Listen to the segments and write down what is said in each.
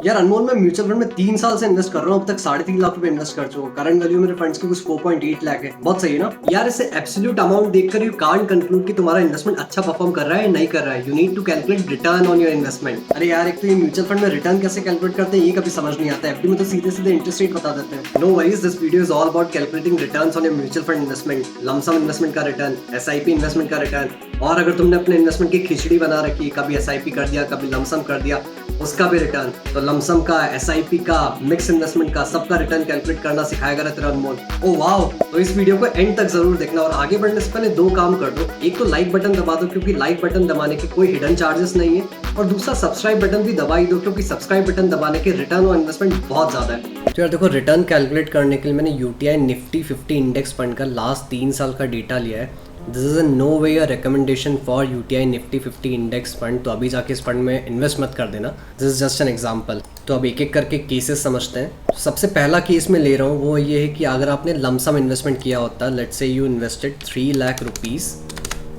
यार अनमोल, मैं mutual fund में 3 साल से इन्वेस्ट कर रहा हूँ। अब तक 3.5 लाख रुपए इन्वेस्ट कर चुका हूँ। करंट वैल्यू मेरे फंड्स की कुछ 4.8 लाख है। बहुत सही है ना यार। इसे एब्सोल्यूट अमाउंट देखकर यू कांट कंक्लूड कि तुम्हारा इन्वेस्टमेंट अच्छा परफॉर्म कर रहा है या नहीं कर रहा है। You need to calculate return on your investment. अरे यार, एक तो ये म्यूचुअल फंड में रिटर्न कैसे कैलकुलेट करते हैं ये कभी समझ नहीं आता है। एफडी में तो सीधे सीधे इंटरेस्ट रेट बता देते हैं। No worries, this video is all about calculating returns on your mutual fund investment, lumpsum investment का रिटर्न, एसआईपी इन्वेस्टमेंट का रिटर्न, और अगर तुमने अपने इन्वेस्टमेंट की खिचड़ी बना रखी, कभी एसआईपी कर दिया कभी लमसम कर दिया, उसका भी रिटर्न। तो लमसम का, एसआईपी का, मिक्स इन्वेस्टमेंट का, सबका रिटर्न कैलकुलेट करना सिखाएगा तेरा अनमोल। Oh wow! तो इस वीडियो को एंड तक जरूर देखना। और आगे बढ़ने से पहले 2 काम कर दो। एक तो लाइक बटन दबा दो, क्योंकि लाइक बटन दबाने के कोई हिडन चार्जेस नहीं है। और दूसरा सब्सक्राइब बटन भी दबा ही दो, क्योंकि सब्सक्राइब बटन दबाने के रिटर्न और इन्वेस्टमेंट बहुत ज्यादा है। तो यार देखो, रिटर्न कैलकुलेट करने के लिए मैंने यूटीआई निफ्टी 50 इंडेक्स फंड का लास्ट 3 साल का डेटा लिया है। This is no way a recommendation for UTI Nifty 50 index fund. तो अभी जाके इस फंड में इन्वेस्ट मत कर देना। This is just an example. तो अब एक एक करके केसेस समझते हैं। तो सबसे पहला केस मैं ले रहा हूँ वो ये है कि अगर आपने लमसम इन्वेस्टमेंट किया होता, let's say you invested 3 lakh rupees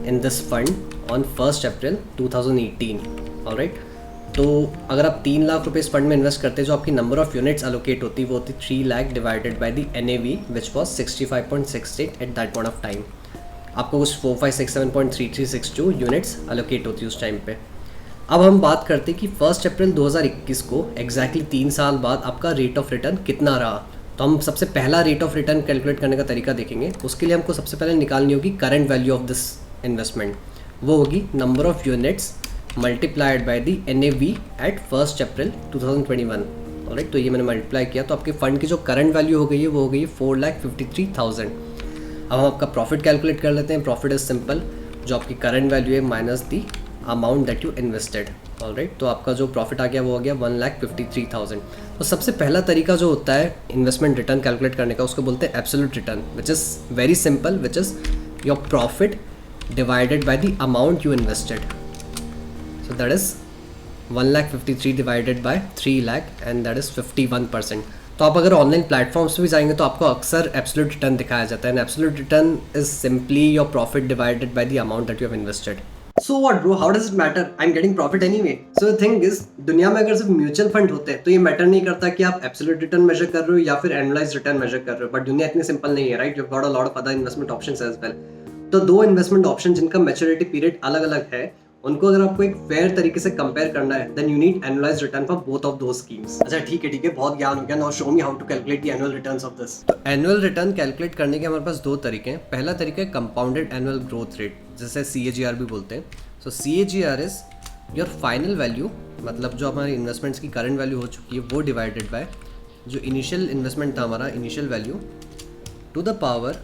in this fund on 1 April 2018। Alright, तो अगर आप 3 लाख रुपए इस फंड में इन्वेस्ट करते, जो आपकी नंबर ऑफ यूनिट्स एलोकेट होती वो होती 3 lakh divided by the NAV which was 65.68 at that point of time. आपको कुछ 4567.3362 यूनिट्स एलोकेट होती उस टाइम पे। अब हम बात करते हैं कि 1 अप्रैल 2021 को एग्जैक्टली 3 साल बाद आपका रेट ऑफ रिटर्न कितना रहा। तो हम सबसे पहला रेट ऑफ रिटर्न कैलकुलेट करने का तरीका देखेंगे। उसके लिए हमको सबसे पहले निकालनी होगी current value of this investment. वो होगी number of units multiplied by the NAV at 1 April 2021। Alright, तो ये मैंने मल्टीप्लाई किया तो आपके फंड की जो करंट वैल्यू हो गई है वो हो गई है 4,53,000। अब हम आपका प्रॉफिट कैलकुलेट कर लेते हैं। प्रॉफिट इज सिंपल, जो आपकी करंट वैल्यू है minus the amount that you invested. Alright, तो आपका जो प्रॉफिट आ गया वो हो गया 1,53,000। तो सबसे पहला तरीका जो होता है इन्वेस्टमेंट रिटर्न कैलकुलेट करने का, उसको बोलते हैं absolute return, which is very simple, which is your profit divided by the amount you invested. So that is 1,53,000 divided by 3 lakh and that is 51%। तो आप अगर ऑनलाइन प्लेटफॉर्म्स पे भी जाएंगे तो आपको अक्सर एब्सोल्यूट रिटर्न दिखाया जाता है। Absolute return is simply your profit divided by the amount that you have invested. So what bro, how does it matter? I am getting profit anyway. So the thing is, दुनिया में अगर सिर्फ mutual fund होते हैं तो ये matter नहीं करता कि आप एब्सोल्यूट रिटर्न मेजर कर रहे हो या फिर एनुअलाइज्ड रिटर्न मेजर कर रहे हो। बट दुनिया इतनी सिंपल नहीं है, right? You have got a lot of other investment options as well. तो 2 इन्वेस्टमेंट ऑप्शन जिनका मैच्योरिटी पीरियड अलग अलग है, उनको अगर आपको एक फेयर तरीके से कंपेयर करना है, then you need annualised return for both of those schemes. अच्छा ठीक है, बहुत ज्ञान हो गया। Now show me how to calculate the annual returns of this. तो एनुअल रिटर्न कैलकुलेट करने के हमारे पास 2 तरीके हैं। पहला तरीका है कंपाउंडेड एनुअल ग्रोथ रेट, जिसे CAGR भी बोलते हैं। सो CAGR is your final value, मतलब जो हमारी इन्वेस्टमेंट्स की करंट वैल्यू हो चुकी है वो डिवाइडेड बाय जो इनिशियल इन्वेस्टमेंट था हमारा, initial value, to the power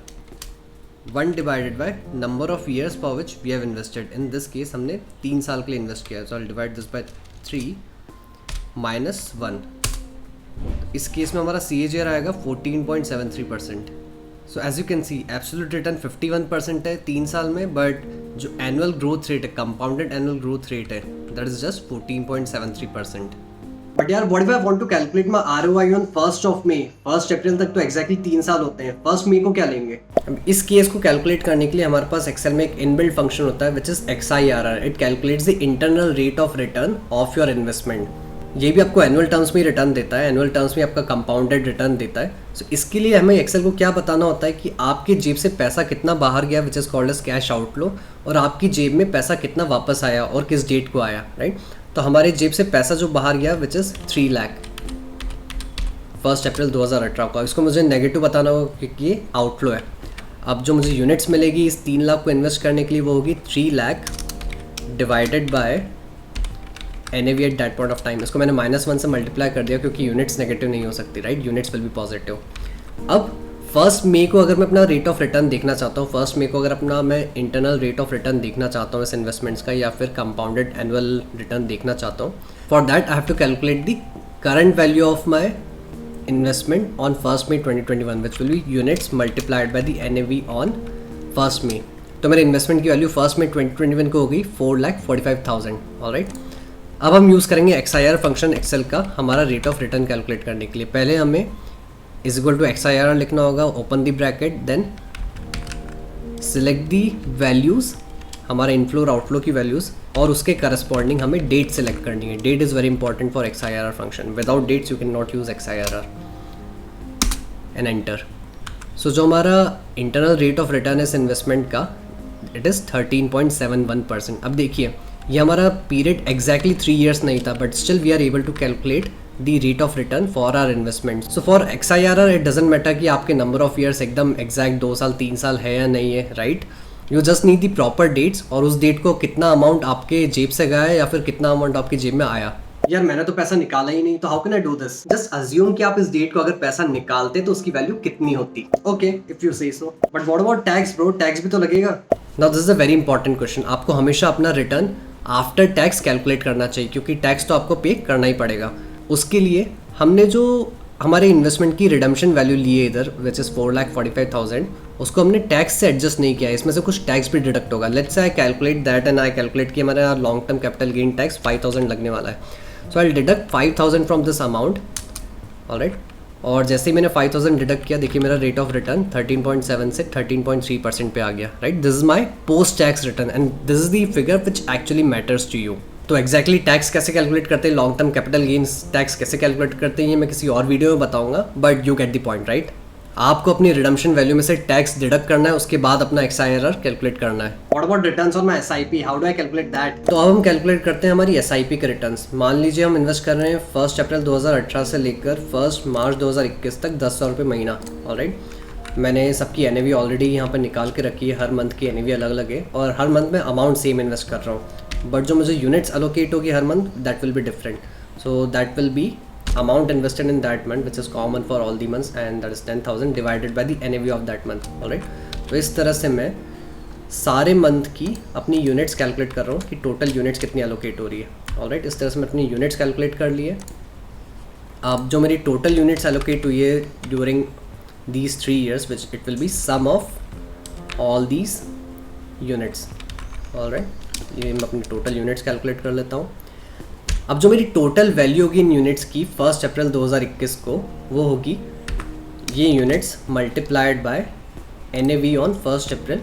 1 divided by number of years for which we have invested. In this case हमने 3 साल के लिए इन्वेस्ट किया है, so I divide this by 3 minus 1। इस केस में हमारा CAGR आएगा 14.73%। So as you can see, absolute return 51% है 3 साल में, बट जो एनुअल ग्रोथ रेट है, कंपाउंडेड एनुअल ग्रोथ रेट है, दैट इज जस्ट 14.73%। बट यार, what if I want to calculate my ROI on 1 May? 1 April तक तो एग्जैक्टली 3 साल होते हैं। 1 मई को क्या लेंगे? इस केस को कैलकुलेट करने के लिए हमारे पास एक्सेल में एक इनबिल्ट फंक्शन होता है which is XIRR। It calculates the internal rate of return of your investment. ये भी आपको एनुअल टर्म्स में रिटर्न देता है, एनुअल टर्म्स में आपका कंपाउंडेड रिटर्न देता है। सो इसके लिए हमें एक्सेल को क्या बताना होता है कि आपकी जेब से पैसा कितना बाहर गया, which is called as cash outflow, और आपकी जेब में पैसा कितना वापस आया और किस डेट को आया, राइट? तो हमारी जेब से पैसा जो बाहर गया विच इज़ 3 लाख 1 अप्रैल 2018 का, इसको मुझे नेगेटिव बताना होगा क्योंकि ये आउटफ्लो है। अब जो मुझे यूनिट्स मिलेगी इस 3 लाख को इन्वेस्ट करने के लिए वो होगी 3 lakh divided by NAV at that point of time. इसको मैंने -1 से मल्टीप्लाई कर दिया क्योंकि यूनिट्स नेगेटिव नहीं हो सकती, right? Units will be positive. अब 1 मई को अगर मैं अपना रेट ऑफ रिटर्न देखना चाहता हूँ, 1 मई को अगर अपना मैं इंटरनल रेट ऑफ रिटर्न देखना चाहता हूँ इस इन्वेस्टमेंट्स का, या फिर कंपाउंडेड एनुअल रिटर्न देखना चाहता हूँ, for that I have to calculate the current value of my investment on 1 May 2021 which will be units multiplied by the NAV on 1 May. तो मेरे इन्वेस्टमेंट की वैल्यू 1 मई 2021 को होगी 4,45,000। ऑलराइट, अब हम यूज़ करेंगे XIRR फंक्शन एक्सेल का हमारा रेट ऑफ रिटर्न कैलकुलेट करने के लिए। पहले हमें इज इक्वल टू XIRR लिखना होगा, open the bracket, then select the values हमारा इनफ्लो और आउटफ्लो की वैल्यूज़ और उसके करस्पॉन्डिंग हमें डेट सेलेक्ट करनी है. Date is very important for XIRR function. Without dates you can not use XIRR and enter. So जो हमारा इंटरनल रेट ऑफ रिटर्न इस इन्वेस्टमेंट का इट इज़ 13.71%. अब देखिए ये हमारा पीरियड एग्जैक्टली 3 years नहीं था, but still we are able to calculate the rate of return for our investment. So for XIRR it doesn't matter कि आपके नंबर ऑफ ईयर्स एकदम एग्जैक्ट 2 साल 3 साल है या नहीं है, right. You just need the proper dates और उस डेट को कितना अमाउंट आपके जेब से गया है या फिर कितना अमाउंट आपकी जेब में आया. यार मैंने तो पैसा निकाला ही नहीं, तो how can I do this. Just assume कि आप इस डेट को अगर पैसा निकालते तो उसकी वैल्यू कितनी होती. Okay if you say so, but what about tax bro. Tax भी तो लगेगा. Now this is a very important question. आपको हमेशा अपना रिटर्न आफ्टर टैक्स कैलकुलेट करना चाहिए, क्योंकि टैक्स तो आपको पे करना ही पड़ेगा. उसके लिए हमने जो हमारे इन्वेस्टमेंट की रिडम्पशन वैल्यू ली है इधर विच इज़ 4,45,000, उसको हमने टैक्स से एडजस्ट नहीं किया. इसमें से कुछ टैक्स भी डिडक्ट होगा. Let's say I calculate that and I calculate कि हमारा long term capital gain tax 5,000 लगने वाला है. So I deduct 5,000 from this amount. Alright, और जैसे ही मैंने 5,000 डिडक्ट किया, देखिए मेरा रेट ऑफ रिटर्न 13.7 से 13.3% पे आ गया. Right, this is my post tax return and this is the figure which actually matters to you. तो एक्जैक्टली टैक्स कैसे कैलकुलेट करते हैं, long term capital gains tax कैसे कैलकुलेट करते हैं, ये मैं किसी और वीडियो में बताऊंगा, but you get the point. Right, आपको अपनी रिडम्पशन वैल्यू में से टैक्स डिडक्ट करना है, उसके बाद अपना XIRR कैलकुलेट करना है. What about returns on my SIP, how do I calculate that. तो अब हम कैलकुलेट करते हैं हमारी SIP के रिटर्न्स. मान लीजिए हम इन्वेस्ट कर रहे हैं 1 अप्रैल 2018 से लेकर 1 मार्च 2021 तक 10,000 रुपये महीना. ऑलराइट, मैंने सबकी NAV ऑलरेडी यहाँ पर निकाल के रखी है. हर मंथ की NAV अलग अलग है और हर मंथ में अमाउंट सेम इन्वेस्ट कर रहा हूँ, बट जो मुझे यूनिट्स अलोकेट होगी हर month that will be different. So that will be amount invested in that month which is common for all the months and that is 10,000 divided by the NAV of that month. alright, तो इस तरह से मैं सारे month की अपनी units calculate कर रहा हूँ कि टोटल यूनिट्स कितनी एलोकेट हो रही है. ऑलराइट, इस तरह से मैं अपनी यूनिट्स कैलकुलेट कर लिए. अब जो मेरी टोटल यूनिट्स एलोकेट हुई है during these 3 years which it will be sum of all these units. Alright, ये मैं अपनी टोटल यूनिट्स कैलकुलेट कर लेता हूँ. अब जो मेरी टोटल वैल्यू होगी इन यूनिट्स की 1 अप्रैल 2021 को, वो होगी ये units multiplied by NAV on 1 April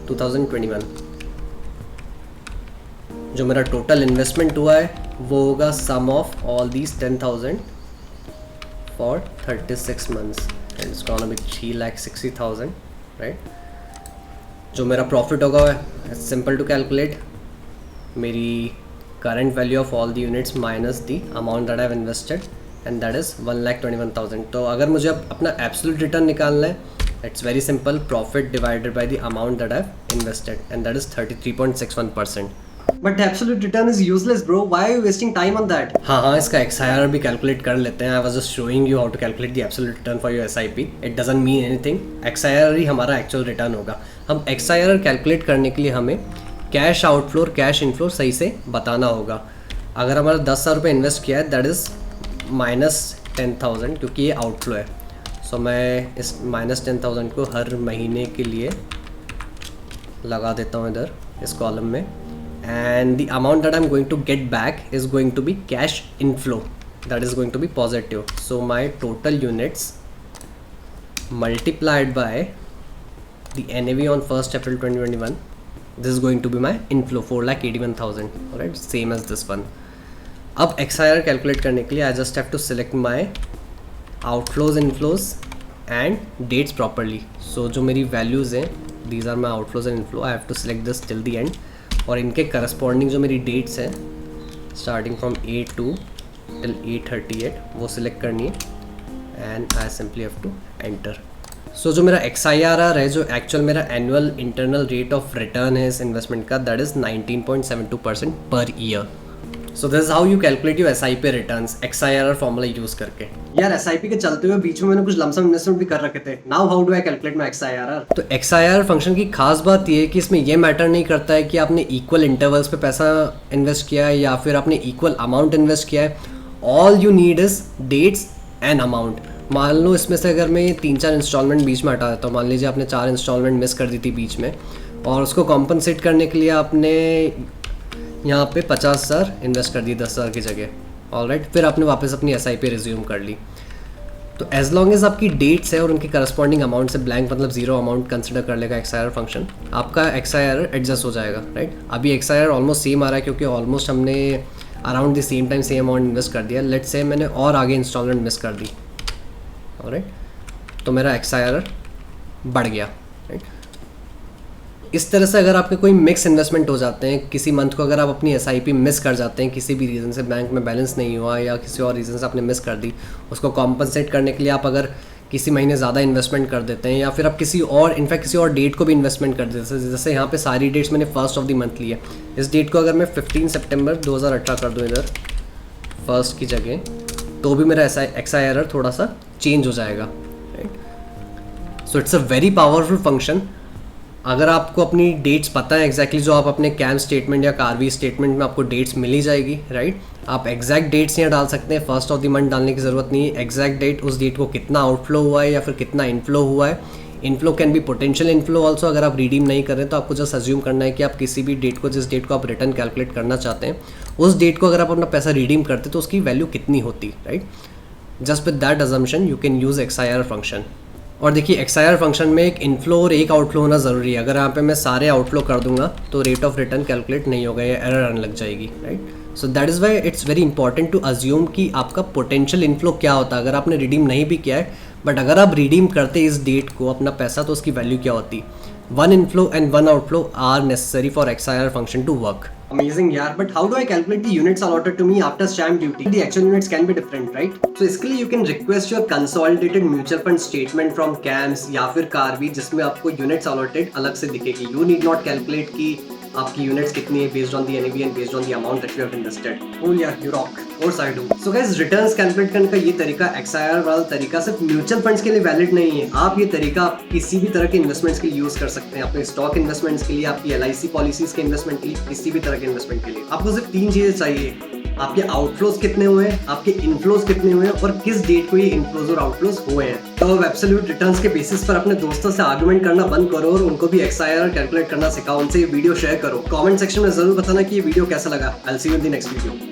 2021. जो मेरा टोटल इन्वेस्टमेंट हुआ है वो होगा sum of all these 10,000 for 36 months and it's gonna be 3,60,000. Right, जो मेरा प्रॉफिट होगा इट्स सिंपल टू कैलकुलेट. मेरी current value of all the units minus the amount that I have invested and that is 1,21,000. तो अगर मुझे अपना absolute return निकालना है, it's very simple, profit divided by the amount that I have invested and that is 33.61%. But absolute return is useless bro, why are you wasting time on that? हाँ, इसका XIRR भी calculate कर लेते हैं. I was just showing you how to calculate the absolute return for your SIP. It doesn't mean anything. XIRR ही हमारा actual return होगा. हम XIRR calculate करने के लिए हमें कैश आउटफ्लो और कैश इनफ्लो सही से बताना होगा. अगर हमारा 10,000 रुपये इन्वेस्ट किया है दैट इज़ -10,000 क्योंकि ये आउटफ्लो है. सो मैं इस -10,000 को हर महीने के लिए लगा देता हूँ इधर इस कॉलम में. And the amount that I am going to get back is going to be cash inflow that is going to be positive. So my total units multiplied by the NAV on 1 April 2021, this is going to be my inflow 4,81,000. alright, same as this one. अब XIRR calculate करने के लिए I just have to select my outflows, inflows and dates properly. so जो मेरी values हैं these are my outflows and inflow. I have to select this till the end और इनके corresponding जो मेरी dates हैं starting from 8/2 till 8/38 वो select करनी है and I simply have to enter. सो जो मेरा XIRR है, जो एक्चुअल मेरा annual internal rate of return है इस इन्वेस्टमेंट का, that is 19.72% per year. So this is how you calculate your SIP returns XIRR formula use करके. यार SIP के चलते हुए बीच में मैंने कुछ लमसम इन्वेस्टमेंट भी कर रखे थे. Now how do I calculate my XIRR. तो XIRR फंक्शन की खास बात ये है कि इसमें ये मैटर नहीं करता है कि आपने इक्वल इंटरवल्स पे पैसा इन्वेस्ट किया है या फिर आपने इक्वल अमाउंट इन्वेस्ट किया है. All you need is dates and amount. मान लो इसमें से अगर मैं 3-4 इंस्टॉलमेंट बीच में हटा देता हूँ, मान लीजिए आपने 4 इंस्टॉलमेंट मिस कर दी थी बीच में और उसको कॉम्पनसेट करने के लिए आपने यहाँ पे 50,000 इन्वेस्ट कर दी 10,000 की जगह. ऑलराइट, फिर आपने वापस अपनी SIP रिज्यूम कर ली. तो एज लॉन्ग एज आपकी डेट्स है और उनकी करस्पॉन्डिंग अमाउंट से ब्लैंक मतलब जीरो अमाउंट कंसिडर कर लेगा XIR फंक्शन, आपका XIR एडजस्ट हो जाएगा, राइट। अभी XIR ऑलमोस्ट सेम आ रहा है क्योंकि ऑलमोस्ट हमने around the same time same amount invest कर दिया। लेट्स से मैंने और आगे इंस्टॉलमेंट मिस कर दी, राइट, तो मेरा XIR बढ़ गया, राइट। इस तरह से अगर आपके कोई मिक्स इन्वेस्टमेंट हो जाते हैं, किसी मंथ को अगर आप अपनी SIP मिस कर जाते हैं किसी भी रीज़न से, बैंक में बैलेंस नहीं हुआ या किसी और रीज़न से आपने मिस कर दी, उसको कॉम्पनसेट करने के लिए आप अगर किसी महीने ज़्यादा इन्वेस्टमेंट कर देते हैं या फिर आप किसी और इनफैक्ट किसी और डेट को भी इन्वेस्टमेंट कर देते हैं, जैसे यहाँ पे सारी डेट्स मैंने फर्स्ट ऑफ द मंथ ली है, इस डेट को अगर मैं 15 सितंबर 2018 कर दूँ इधर फर्स्ट की जगह, तो भी मेरा XIR थोड़ा सा चेंज हो जाएगा, right. So it's a very powerful function. अगर आपको अपनी डेट्स पता है एग्जैक्टली जो आप अपने कैम स्टेटमेंट या कार्वी स्टेटमेंट में आपको डेट्स मिल ही जाएगी, राइट। आप एग्जैक्ट डेट्स यहाँ डाल सकते हैं, फर्स्ट ऑफ द मंथ डालने की ज़रूरत नहीं है। एग्जैक्ट डेट, उस डेट को कितना आउटफ्लो हुआ है या फिर कितना इनफ्लो हुआ है। Inflow can be potential inflow also. अगर आप रिडीम नहीं कर रहे तो आपको जस्ट अज्यूम करना है कि आप किसी भी डेट को, जिस डेट को आप रिटर्न कैलकुलेट करना चाहते हैं, उस डेट को अगर आप अपना पैसा रिडीम करते तो उसकी वैल्यू कितनी होती, right. Just with that assumption you can use XIR function. और देखिए XIR फंक्शन में एक इनफ्लो और एक आउटफ्लो होना ज़रूरी है। अगर यहाँ पे मैं सारे आउटफ्लो कर दूंगा तो रेट ऑफ रिटर्न कैलकुलेट नहीं होगा या एरर आने लग जाएगी, right. So that is why it's very important to assume कि आपका पोटेंशियल इनफ्लो क्या होता है। अगर आपने रिडीम नहीं भी किया है बट अगर आप रिडीम करते इस डेट को अपना पैसा, तो उसकी वैल्यू क्या होती। One inflow and one outflow are necessary for XIR function to work. Amazing यार, but how do I calculate the units allotted to me after stamp duty? The actual units can be different, right? So इसके लिए you can request your consolidated mutual fund statement from CAMS या फिर कार्वी, जिसमें आपको units allotted अलग से दिखेगी। You need not calculate कि आपकी यूनिट्स कितनी है based on the NAV and based on the amount that you have invested. Cool यार, you rock. Course I do. So guys, returns calculate करने का ये तरीका, XIR वाला तरीका सिर्फ म्यूचुअल फंड्स के लिए वैलिड नहीं है। आप ये तरीका आप किसी भी तरह के इन्वेस्टमेंट्स के लिए यूज कर सकते हैं। अपने स्टॉक इन्वेस्टमेंट्स के लिए, आपकी LIC पॉलिसीज के इन्वेस्टमेंट के लिए, किसी भी तरह के इन्वेस्टमेंट के लिए आपको सिर्फ 3 चीजें चाहिए। आपके आउटफ्लोज कितने हुए हैं, आपके इनफ्लोज कितने हुए हैं और किस डेट को ये इनफ्लोज और आउटफ्लोज हुए हैं। तो अब एब्सोल्यूट रिटर्न्स के बेसिस पर अपने दोस्तों से आर्गुमेंट करना बंद करो और उनको भी XIR कैलकुलेट करना सिखाओ। उनसे ये वीडियो शेयर करो। कमेंट सेक्शन में जरूर बताना कि ये वीडियो कैसा लगा। I will see you in the next video.